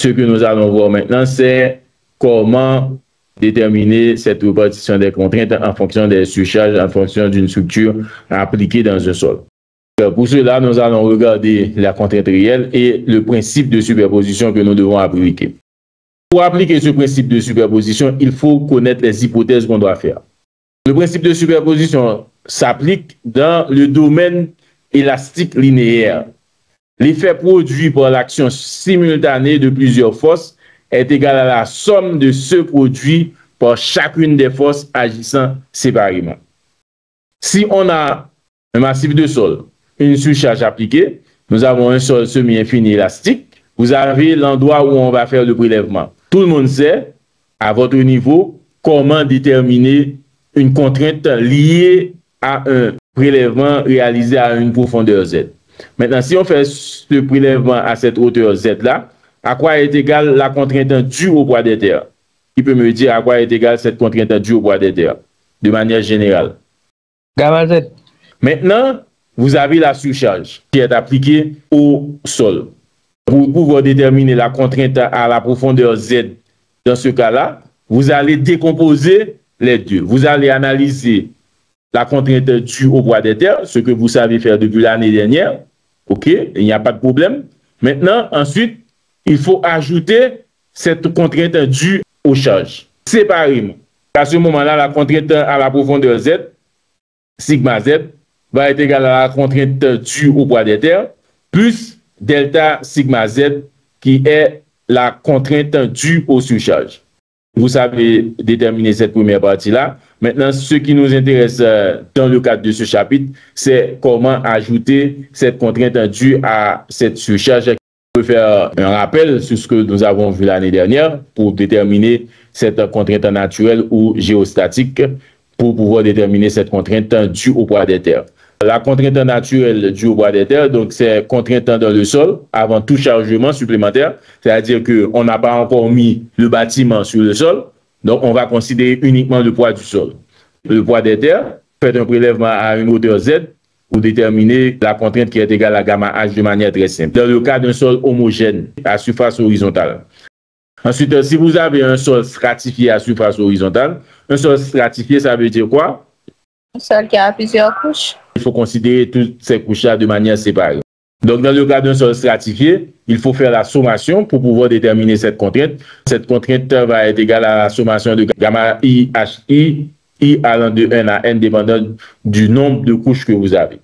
ce que nous allons voir maintenant, c'est comment déterminer cette répartition des contraintes en fonction des surcharges, en fonction d'une structure appliquée dans un sol. Pour cela, nous allons regarder la contrainte réelle et le principe de superposition que nous devons appliquer. Pour appliquer ce principe de superposition, il faut connaître les hypothèses qu'on doit faire. Le principe de superposition s'applique dans le domaine élastique linéaire. L'effet produit par l'action simultanée de plusieurs forces est égal à la somme de ceux produits par chacune des forces agissant séparément. Si on a un massif de sol, une surcharge appliquée, nous avons un sol semi-infini élastique, vous avez l'endroit où on va faire le prélèvement. Tout le monde sait, à votre niveau, comment déterminer une contrainte liée à un prélèvement réalisé à une profondeur Z. Maintenant, si on fait ce prélèvement à cette hauteur Z-là, à quoi est égale la contrainte due au poids des terres? Qui peut me dire à quoi est égale cette contrainte due au poids des terres, de manière générale? Gamma Z. Maintenant, vous avez la surcharge qui est appliquée au sol. Pour pouvoir déterminer la contrainte à la profondeur Z, dans ce cas-là, vous allez décomposer les deux. Vous allez analyser la contrainte due au poids des terres, ce que vous savez faire depuis l'année dernière. OK, il n'y a pas de problème. Maintenant, ensuite, il faut ajouter cette contrainte due aux charges séparément. À ce moment-là, la contrainte à la profondeur Z, sigma Z, va être égale à la contrainte due au poids des terres, plus delta sigma Z, qui est la contrainte due aux surcharges. Vous savez déterminer cette première partie-là. Maintenant, ce qui nous intéresse dans le cadre de ce chapitre, c'est comment ajouter cette contrainte due à cette surcharge. On peut faire un rappel sur ce que nous avons vu l'année dernière pour déterminer cette contrainte naturelle ou géostatique pour pouvoir déterminer cette contrainte due au poids des terres. La contrainte naturelle due au poids des terres, donc c'est contrainte dans le sol avant tout chargement supplémentaire, c'est-à-dire qu'on n'a pas encore mis le bâtiment sur le sol, donc on va considérer uniquement le poids du sol. Le poids des terres, faites un prélèvement à une hauteur Z pour déterminer la contrainte qui est égale à gamma H de manière très simple. Dans le cas d'un sol homogène à surface horizontale. Ensuite, si vous avez un sol stratifié à surface horizontale, un sol stratifié, ça veut dire quoi? Un sol qui a plusieurs couches. Il faut considérer toutes ces couches-là de manière séparée. Donc, dans le cas d'un sol stratifié, il faut faire la sommation pour pouvoir déterminer cette contrainte. Cette contrainte va être égale à la sommation de gamma I allant de 1 à n dépendant du nombre de couches que vous avez.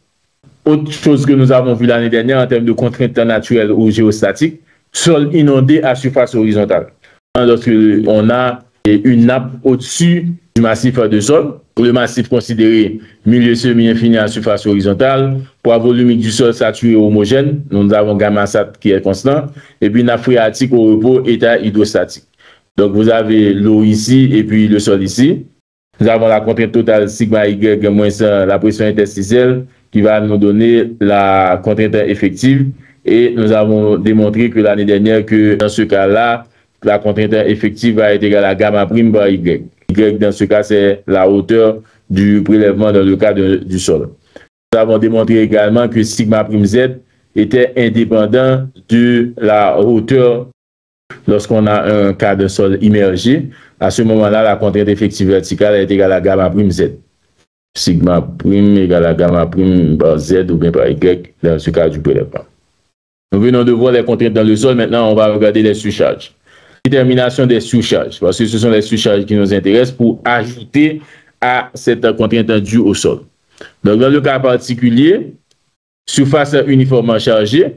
Autre chose que nous avons vu l'année dernière en termes de contraintes naturelles ou géostatiques, sol inondé à surface horizontale. Lorsque on a une nappe au-dessus du massif de sol, le massif considéré milieu semi-infini à surface horizontale, poids volumique du sol saturé homogène, nous avons gamma sat qui est constant, et puis nappe phréatique au repos, état hydrostatique. Donc vous avez l'eau ici et puis le sol ici. Nous avons la contrainte totale sigma Y moins la pression interstitielle qui va nous donner la contrainte effective. Et nous avons démontré que l'année dernière que dans ce cas-là, la contrainte effective va être égale à gamma prime par Y. Y, dans ce cas, c'est la hauteur du prélèvement dans le cas du sol. Nous avons démontré également que sigma prime Z était indépendant de la hauteur lorsqu'on a un cas de sol immergé. À ce moment-là, la contrainte effective verticale est égale à gamma prime Z. Sigma prime égale à gamma prime par Z ou bien par Y dans ce cas du prélèvement. Nous venons de voir les contraintes dans le sol. Maintenant, on va regarder les surcharges. Détermination des surcharges, parce que ce sont les surcharges qui nous intéressent pour ajouter à cette contrainte due au sol. Donc, dans le cas particulier, surface uniformément chargée,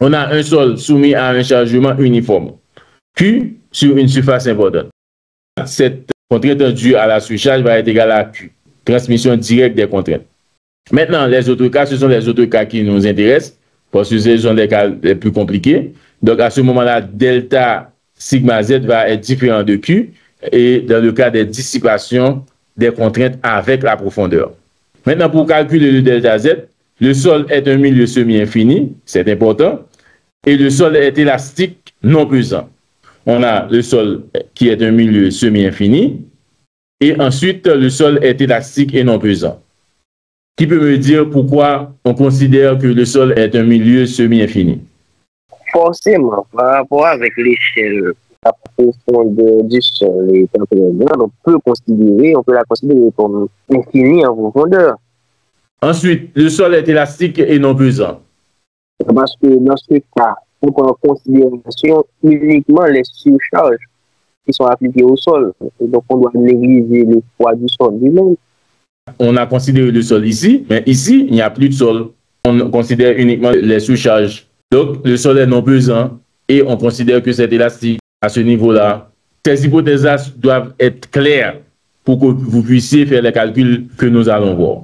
on a un sol soumis à un chargement uniforme, Q sur une surface importante. Cette contrainte due à la surcharge va être égale à Q, transmission directe des contraintes. Maintenant, les autres cas, ce sont les autres cas qui nous intéressent, parce que ce sont les cas les plus compliqués. Donc, à ce moment-là, delta sigma Z va être différent de Q, et dans le cas des dissipations des contraintes avec la profondeur. Maintenant, pour calculer le delta Z, le sol est un milieu semi-infini, c'est important, et le sol est élastique non pesant. On a le sol qui est un milieu semi-infini, et ensuite le sol est élastique et non pesant. Qui peut me dire pourquoi on considère que le sol est un milieu semi-infini? Forcément, par rapport avec l'échelle, la profondeur du sol et on peut la considérer comme infinie en profondeur. Ensuite, le sol est élastique et non pesant. Parce que dans ce cas, on prend en considération uniquement les surcharges qui sont appliquées au sol. Et donc, on doit négliger le poids du sol lui-même. On a considéré le sol ici, mais ici, il n'y a plus de sol. On considère uniquement les surcharges. Donc, le sol est non pesant et on considère que c'est élastique à ce niveau-là. Ces hypothèses-là doivent être claires pour que vous puissiez faire les calculs que nous allons voir.